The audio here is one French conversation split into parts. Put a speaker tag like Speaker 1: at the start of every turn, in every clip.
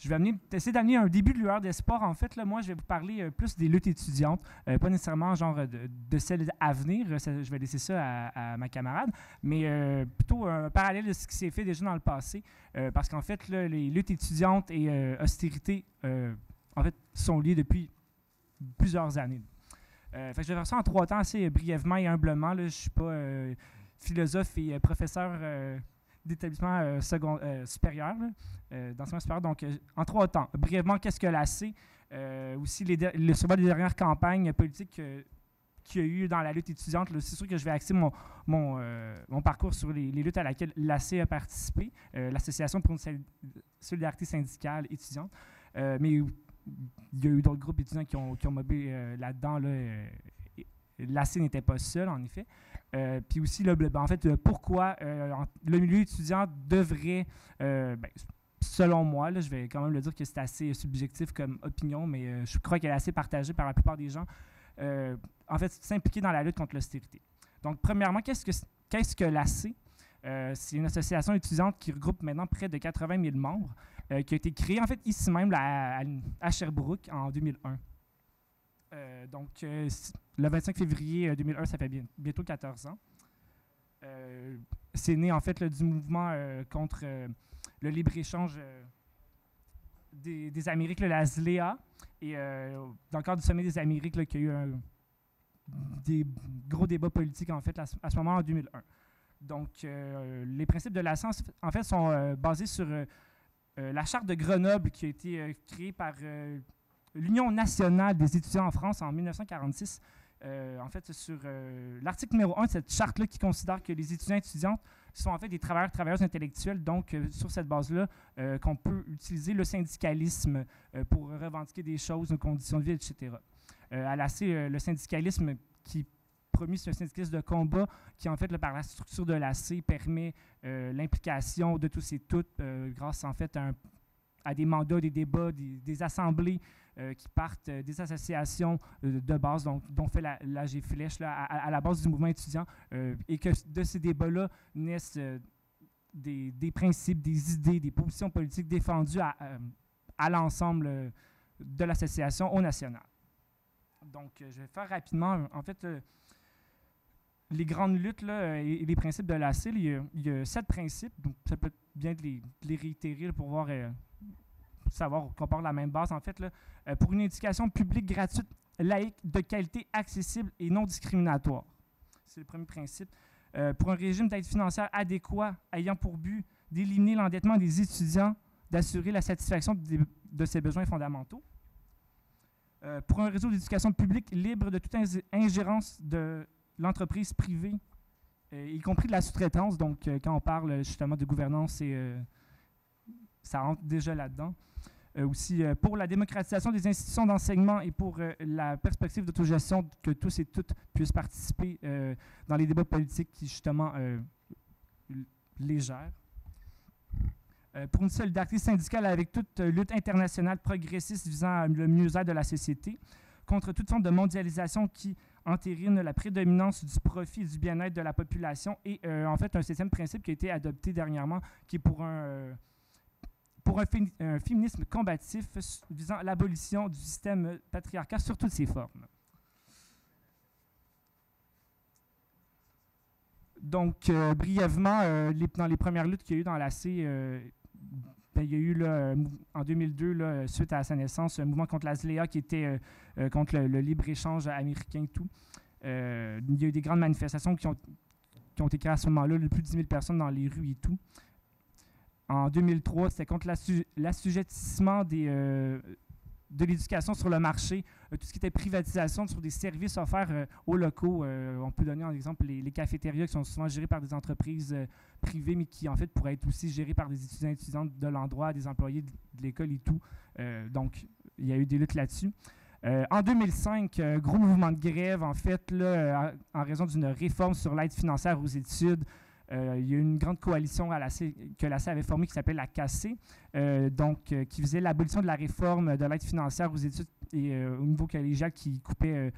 Speaker 1: Je vais essayer d'amener un début de lueur d'espoir. En fait, là, moi, je vais vous parler plus des luttes étudiantes, pas nécessairement genre de celles à venir. Je vais laisser ça à ma camarade, mais plutôt un parallèle de ce qui s'est fait déjà dans le passé, parce qu'en fait, là, les luttes étudiantes et austérité, en fait, sont liées depuis plusieurs années. Fait que je vais faire ça en 3 temps, assez brièvement et humblement. Là. Je ne suis pas philosophe et professeur d'établissement supérieur, d'enseignement supérieur. Donc, en 3 temps. Brièvement, qu'est-ce que l'AC? Aussi, sur les dernières campagnes politiques qu'il y a eu dans la lutte étudiante. C'est sûr que je vais axer mon parcours sur les luttes à laquelle l'AC a participé, l'Association pour une solidarité syndicale étudiante. Mais il y a eu d'autres groupes étudiants qui ont mobé là-dedans. L'AC n'était pas seul, en effet. Puis aussi, en fait, pourquoi le milieu étudiant devrait, selon moi, là, je vais quand même le dire que c'est assez subjectif comme opinion, mais je crois qu'elle est assez partagée par la plupart des gens, en fait, s'impliquer dans la lutte contre l'austérité. Donc, premièrement, qu'est-ce que l'AC? C'est une association étudiante qui regroupe maintenant près de 80 000 membres, qui a été créée, en fait, ici même, à Sherbrooke, en 2001. Donc, le 25 février 2001, ça fait bientôt 14 ans. C'est né, en fait, du mouvement contre le libre-échange des Amériques, la ZLEA, et dans le cadre du Sommet des Amériques, qu'il y a eu des gros débats politiques, en fait, à ce moment en 2001. Donc, les principes de la science, en fait, sont basés sur la Charte de Grenoble qui a été créée par l'Union nationale des étudiants en France en 1946. En fait, sur l'article numéro 1 de cette charte-là qui considère que les étudiants et étudiantes sont en fait des travailleurs intellectuels, donc sur cette base-là, qu'on peut utiliser le syndicalisme pour revendiquer des choses, nos conditions de vie, etc. À l'AC, le syndicalisme qui promis, c'est un syndicalisme de combat qui, en fait, par la structure de l'AC, permet l'implication de tous et toutes grâce, en fait, à des mandats, des débats, des assemblées qui partent des associations de base, dont fait l'AG Flèche à la base du mouvement étudiant, et que de ces débats-là naissent des principes, des idées, des positions politiques défendues à l'ensemble de l'association au national. Donc, je vais faire rapidement, en fait, les grandes luttes là, et les principes de l'AC. Il y a 7 principes, donc ça peut être bien de les réitérer là, pour savoir qu'on part de la même base, en fait, là, pour une éducation publique gratuite, laïque, de qualité, accessible et non discriminatoire. C'est le premier principe. Pour un régime d'aide financière adéquat, ayant pour but d'éliminer l'endettement des étudiants, d'assurer la satisfaction de ses besoins fondamentaux. Pour un réseau d'éducation publique libre de toute ingérence de l'entreprise privée, y compris de la sous-traitance. Donc, quand on parle justement de gouvernance, ça rentre déjà là-dedans. Aussi, pour la démocratisation des institutions d'enseignement et pour la perspective d'autogestion, que tous et toutes puissent participer dans les débats politiques qui, justement, les gèrent. Pour une solidarité syndicale avec toute lutte internationale progressiste visant le mieux-être de la société, contre toute forme de mondialisation qui entérine la prédominance du profit et du bien-être de la population, et en fait un 7e principe qui a été adopté dernièrement, qui est pour un féminisme combatif visant l'abolition du système patriarcal sur toutes ses formes. Donc, brièvement, dans les premières luttes qu'il y a eu dans l'AC, il y a eu là, en 2002, là, suite à sa naissance, un mouvement contre la ZLEA qui était contre le libre-échange américain et tout. Il y a eu des grandes manifestations qui ont été créées à ce moment-là, plus de 10 000 personnes dans les rues et tout. En 2003, c'était contre l'assujettissement de l'éducation sur le marché, tout ce qui était privatisation sur des services offerts aux locaux. On peut donner en exemple les cafétérias qui sont souvent gérées par des entreprises privées, mais qui en fait pourraient être aussi gérées par des étudiants et étudiantes de l'endroit, des employés de l'école et tout. Donc, il y a eu des luttes là-dessus. En 2005, gros mouvement de grève, en fait, là, en raison d'une réforme sur l'aide financière aux études. Il y a eu une grande coalition que l'AC avait formée qui s'appelait la CAC, qui visait l'abolition de la réforme de l'aide financière aux études et au niveau collégial, qui coupait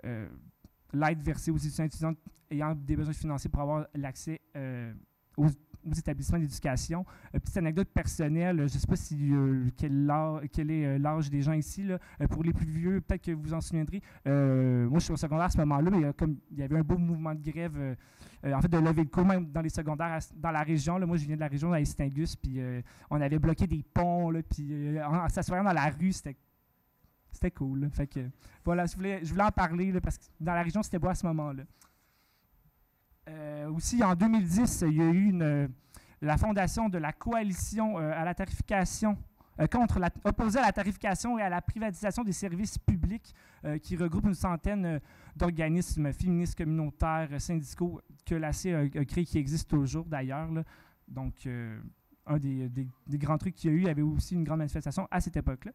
Speaker 1: l'aide versée aux étudiants et étudiantes ayant des besoins financiers pour avoir l'accès aux établissements d'éducation. Petite anecdote personnelle, je ne sais pas si, quel est l'âge des gens ici. Là. Pour les plus vieux, peut-être que vous vous en souviendrez. Moi, je suis au secondaire à ce moment-là, mais il y avait un beau mouvement de grève, en fait, de lever le cours, même dans les secondaires, dans la région. Là, moi, je viens de la région, à Estingus, puis on avait bloqué des ponts, là, puis en s'assoyant dans la rue, c'était cool. Là. Fait que, voilà, je voulais en parler, là, parce que dans la région, c'était beau à ce moment-là. Aussi, en 2010, il y a eu la fondation de la coalition à la tarification, opposée à la tarification et à la privatisation des services publics, qui regroupe une centaine d'organismes féministes, communautaires, syndicaux que l'AC a créé, qui existent toujours d'ailleurs. Là. Donc, un des grands trucs qu'il y a eu, il y avait aussi une grande manifestation à cette époque-là.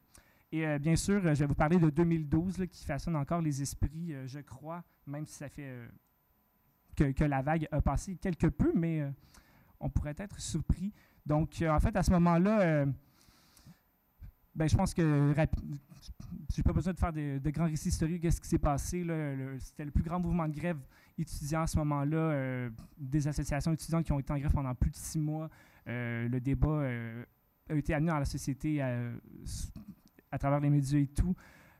Speaker 1: Et bien sûr, je vais vous parler de 2012, là, qui façonne encore les esprits, je crois, même si ça fait que la vague a passé quelque peu, mais on pourrait être surpris. Donc, en fait, à ce moment-là, je pense que je n'ai pas besoin de faire de grands récits historiques de ce qui s'est passé. C'était le plus grand mouvement de grève étudiant à ce moment-là, des associations étudiantes qui ont été en grève pendant plus de 6 mois. Le débat a été amené dans la société à travers les médias et tout.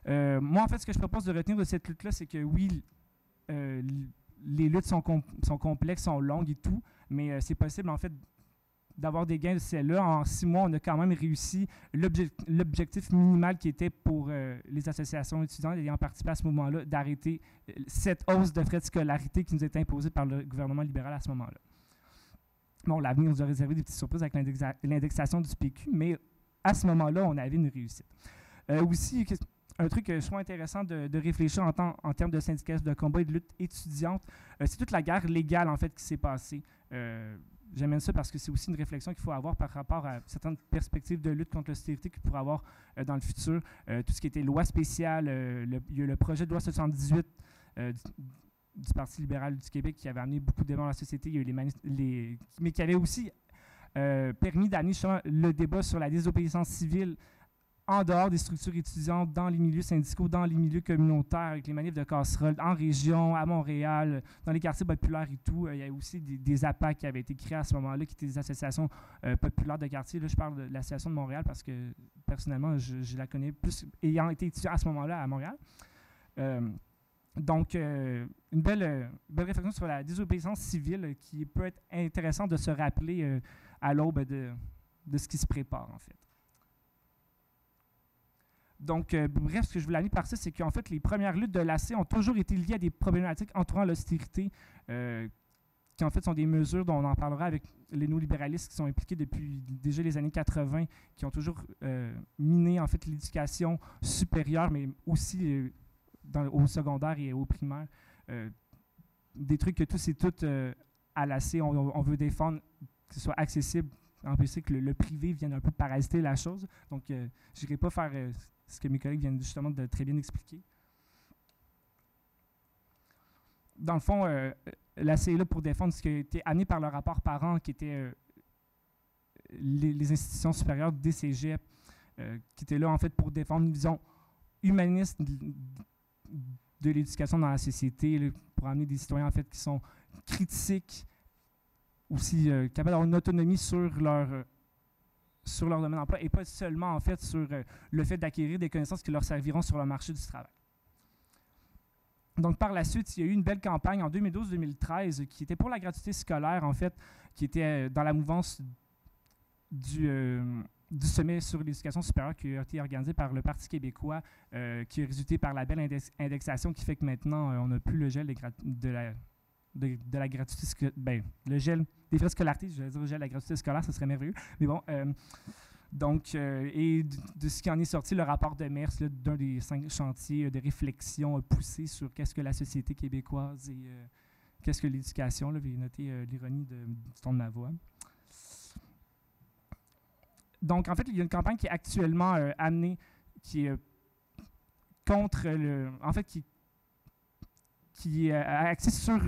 Speaker 1: Moi, en fait, ce que je propose de retenir de cette lutte-là, c'est que oui, les luttes sont complexes, sont longues et tout, mais c'est possible, en fait, d'avoir des gains de celle-là. En 6 mois, on a quand même réussi l'objectif minimal qui était pour les associations étudiantes ayant participé à ce moment-là, d'arrêter cette hausse de frais de scolarité qui nous était imposée par le gouvernement libéral à ce moment-là. Bon, l'avenir nous a réservé des petites surprises avec l'indexation du PQ, mais à ce moment-là, on avait une réussite. Aussi, un truc que je trouve intéressant de réfléchir en termes de syndicalisme de combat et de lutte étudiante, c'est toute la guerre légale, en fait, qui s'est passée. J'aime ça parce que c'est aussi une réflexion qu'il faut avoir par rapport à certaines perspectives de lutte contre l'austérité qu'il pourrait avoir dans le futur. Tout ce qui était loi spéciale, il y a le projet de loi 78 du Parti libéral du Québec qui avait amené beaucoup de débats dans la société. Il y a eu mais qui avait aussi permis d'amener justement le débat sur la désobéissance civile en dehors des structures étudiantes, dans les milieux syndicaux, dans les milieux communautaires, avec les manifs de casseroles, en région, à Montréal, dans les quartiers populaires et tout. Il y a aussi des APAC qui avaient été créés à ce moment-là, qui étaient des associations populaires de quartier. Là, je parle de l'association de Montréal parce que, personnellement, je la connais plus, ayant été étudiant à ce moment-là à Montréal. Donc, une belle réflexion sur la désobéissance civile qui peut être intéressant de se rappeler à l'aube de ce qui se prépare, en fait. Donc, bref, ce que je voulais amener par ça, c'est qu'en fait, les premières luttes de l'AC ont toujours été liées à des problématiques entourant l'austérité, qui en fait sont des mesures dont on en parlera avec les néolibéralistes qui sont impliqués depuis déjà les années 80, qui ont toujours miné en fait l'éducation supérieure, mais aussi au secondaire et au primaire. Des trucs que tous et toutes à l'AC, on veut défendre, que ce soit accessible, empêcher que le privé vienne un peu parasiter la chose. Donc, je n'irai pas faire ce que mes collègues viennent justement de très bien expliquer. Dans le fond, l'AC est là pour défendre ce qui a été amené par le rapport Parent, qui était les institutions supérieures des cégeps, qui étaient là en fait pour défendre une vision humaniste de l'éducation dans la société, là, pour amener des citoyens en fait qui sont critiques, aussi capables d'avoir une autonomie sur leur domaine d'emploi et pas seulement en fait sur le fait d'acquérir des connaissances qui leur serviront sur le marché du travail. Donc par la suite, il y a eu une belle campagne en 2012-2013 qui était pour la gratuité scolaire en fait, qui était dans la mouvance du sommet sur l'éducation supérieure qui a été organisé par le Parti québécois, qui a résulté par la belle indexation qui fait que maintenant on n'a plus le gel de la gratuité, le gel des frais de scolarité, je vais dire le gel de la gratuité scolaire, ce serait merveilleux, mais bon, donc, et de ce qui en est sorti, le rapport de Mers, d'un des 5 chantiers de réflexion poussés sur qu'est-ce que la société québécoise et qu'est-ce que l'éducation, là, veuillez noter l'ironie du ton de ma voix. Donc, en fait, il y a une campagne qui est actuellement amenée, qui est contre en fait, qui est axée sur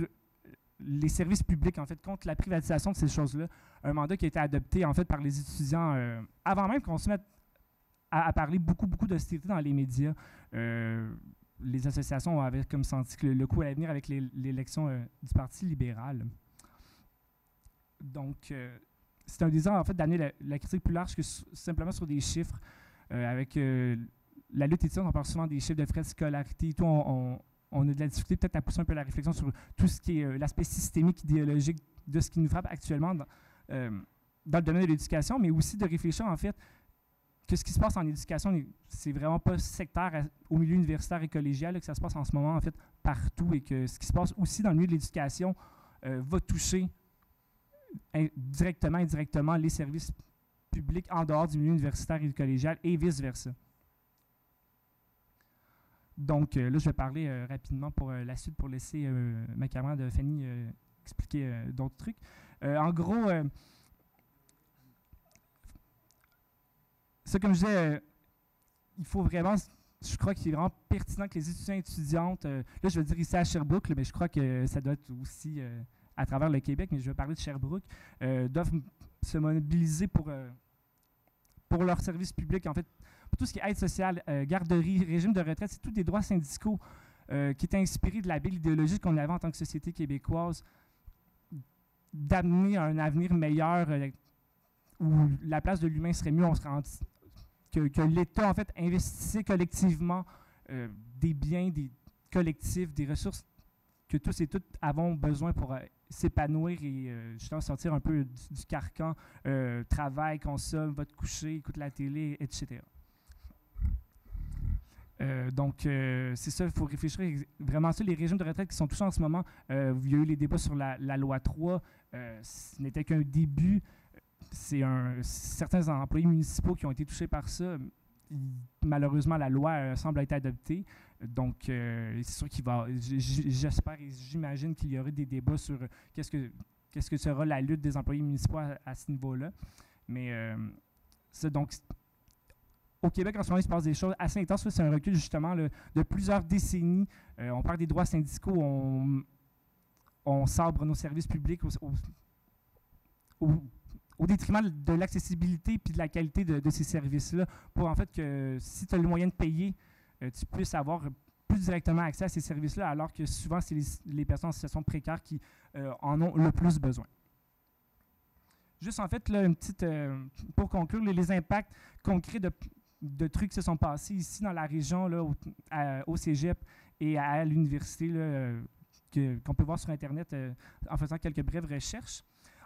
Speaker 1: les services publics, en fait, contre la privatisation de ces choses-là. Un mandat qui a été adopté, en fait, par les étudiants avant même qu'on se mette à parler beaucoup d'austérité dans les médias. Les associations avaient comme senti que le coup allait venir avec l'élection du Parti libéral. Donc, c'est un désir, en fait, d'amener la critique plus large que simplement sur des chiffres. Avec la lutte étudiante, on parle souvent des chiffres de frais de scolarité et tout. On a de la difficulté peut-être à pousser un peu la réflexion sur tout ce qui est l'aspect systémique, idéologique de ce qui nous frappe actuellement dans le domaine de l'éducation, mais aussi de réfléchir, en fait, que ce qui se passe en éducation, c'est vraiment pas sectaire au milieu universitaire et collégial, là, que ça se passe en ce moment, en fait, partout, et que ce qui se passe aussi dans le milieu de l'éducation va toucher directement et indirectement les services publics en dehors du milieu universitaire et collégial et vice-versa. Donc là, je vais parler rapidement pour la suite pour laisser ma camarade Fanny expliquer d'autres trucs. En gros, ça, comme je disais, il faut vraiment, je crois qu'il est vraiment pertinent que les étudiants et étudiantes, là je vais dire ici à Sherbrooke, mais je crois que ça doit être aussi à travers le Québec, mais je vais parler de Sherbrooke, doivent se mobiliser pour leurs services publics, en fait, pour tout ce qui est aide sociale, garderie, régime de retraite, c'est tous des droits syndicaux qui étaient inspirés de la belle idéologie qu'on avait en tant que société québécoise, d'amener un avenir meilleur où la place de l'humain serait mieux, on serait que l'État, en fait, investissait collectivement des biens, des collectifs, des ressources que tous et toutes avons besoin pour s'épanouir et justement sortir un peu du carcan, travail, consomme, va te coucher, écoute la télé, etc. Donc, c'est ça, il faut réfléchir vraiment à ça. Les régimes de retraite qui sont touchés en ce moment, il y a eu les débats sur la loi 3, ce n'était qu'un début. C'est certains employés municipaux qui ont été touchés par ça. Malheureusement, la loi semble être adoptée. Donc, c'est sûr qu'il va, j'espère et j'imagine qu'il y aura des débats sur qu'est-ce que sera la lutte des employés municipaux à ce niveau-là. Mais donc, au Québec, en ce moment, il se passe des choses assez intenses. C'est un recul, justement, là, de plusieurs décennies. On parle des droits syndicaux, on sabre nos services publics au détriment de l'accessibilité et de la qualité de ces services-là, pour en fait que si tu as le moyen de payer, tu puisses avoir plus directement accès à ces services-là, alors que souvent, c'est les personnes en situation précaire qui en ont le plus besoin. Juste en fait, là, une petite, pour conclure, les impacts concrets de trucs qui se sont passés ici dans la région, là, au cégep et à l'université, qu'on peut voir sur Internet en faisant quelques brèves recherches.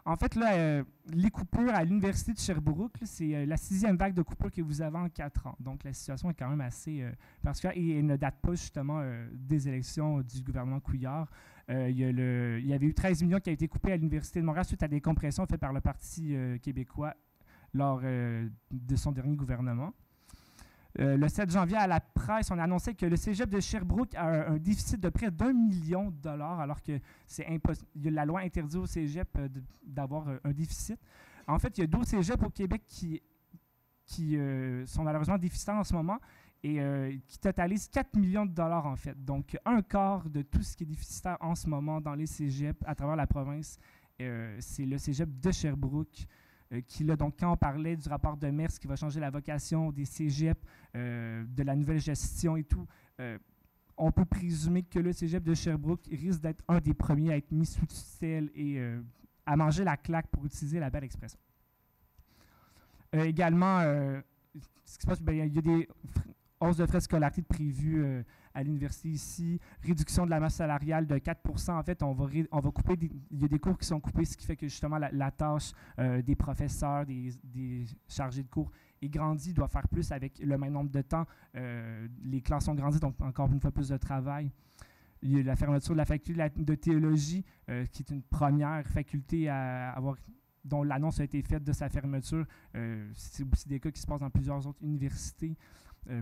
Speaker 1: En fait, là, les coupures à l'Université de Sherbrooke, c'est la 6e vague de coupures que vous avez en 4 ans. Donc, la situation est quand même assez particulière et elle ne date pas justement des élections du gouvernement Couillard. Il y avait eu 13 millions qui avaient été coupés à l'Université de Montréal suite à des compressions faites par le Parti québécois lors de son dernier gouvernement. Le 7 janvier, à la presse, on a annoncé que le cégep de Sherbrooke a un déficit de près d'1 million de dollars, alors que la loi interdit au cégep d'avoir un déficit. En fait, il y a d'autres cégeps au Québec qui sont malheureusement déficitaires en ce moment et qui totalisent 4 millions de dollars, en fait. Donc, un quart de tout ce qui est déficitaire en ce moment dans les cégeps à travers la province, c'est le cégep de Sherbrooke. Qui, là, donc, quand on parlait du rapport de Mers qui va changer la vocation des cégeps, de la nouvelle gestion et tout, on peut présumer que le cégep de Sherbrooke risque d'être un des premiers à être mis sous tutelle et à manger la claque, pour utiliser la belle expression. Également, ce qui se passe, il y a des hausses de frais de scolarité prévues à l'université ici, réduction de la masse salariale de 4 %. En fait, on va couper, il y a des cours qui sont coupés, ce qui fait que justement la tâche des professeurs, des chargés de cours est grandie, doit faire plus avec le même nombre de temps. Les classes sont grandies, donc encore une fois plus de travail. Il y a la fermeture de la faculté de théologie, qui est une première faculté à avoir, dont l'annonce a été faite de sa fermeture. C'est aussi des cas qui se passent dans plusieurs autres universités.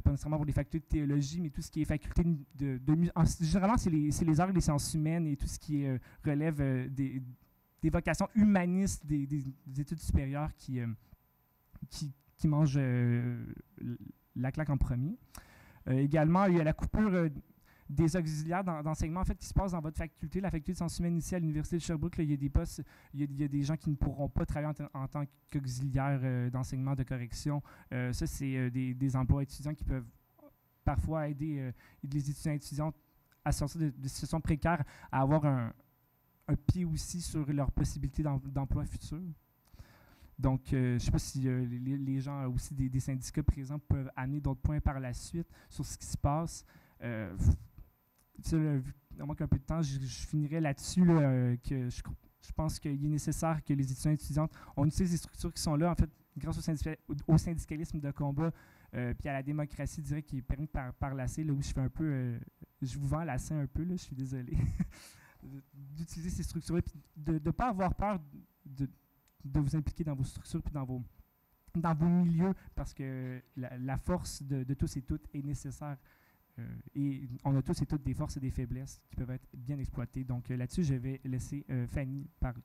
Speaker 1: Pas nécessairement pour les facultés de théologie, mais tout ce qui est faculté généralement, c'est les arts et les sciences humaines et tout ce qui relève des vocations humanistes des études supérieures qui mangent la claque en premier. Également, il y a la coupure des auxiliaires d'enseignement, en fait, qui se passe dans votre faculté, la faculté de sciences humaines ici à l'Université de Sherbrooke. Là, il y a des postes, il y a des gens qui ne pourront pas travailler en tant qu'auxiliaires d'enseignement de correction. Ça, c'est des emplois étudiants qui peuvent parfois aider les étudiants et étudiantes à sortir de situations précaires, à avoir un pied aussi sur leurs possibilités d'emploi futur. Donc, je ne sais pas si les gens aussi des syndicats présents peuvent amener d'autres points par la suite sur ce qui se passe. Il manque un peu de temps, je finirai là-dessus, là, que je pense qu'il est nécessaire que les étudiants et étudiantes, on utilise les structures qui sont là, en fait, grâce au syndicalisme de combat, puis à la démocratie directe qui est permis par l'AC, là où je fais un peu, je vous vends l'AC un peu, là, je suis désolé, d'utiliser ces structures-là, puis de ne pas avoir peur de vous impliquer dans vos structures, puis dans vos milieux, parce que la force de tous et toutes est nécessaire. Et on a tous et toutes des forces et des faiblesses qui peuvent être bien exploitées. Donc là-dessus, je vais laisser Fanny parler.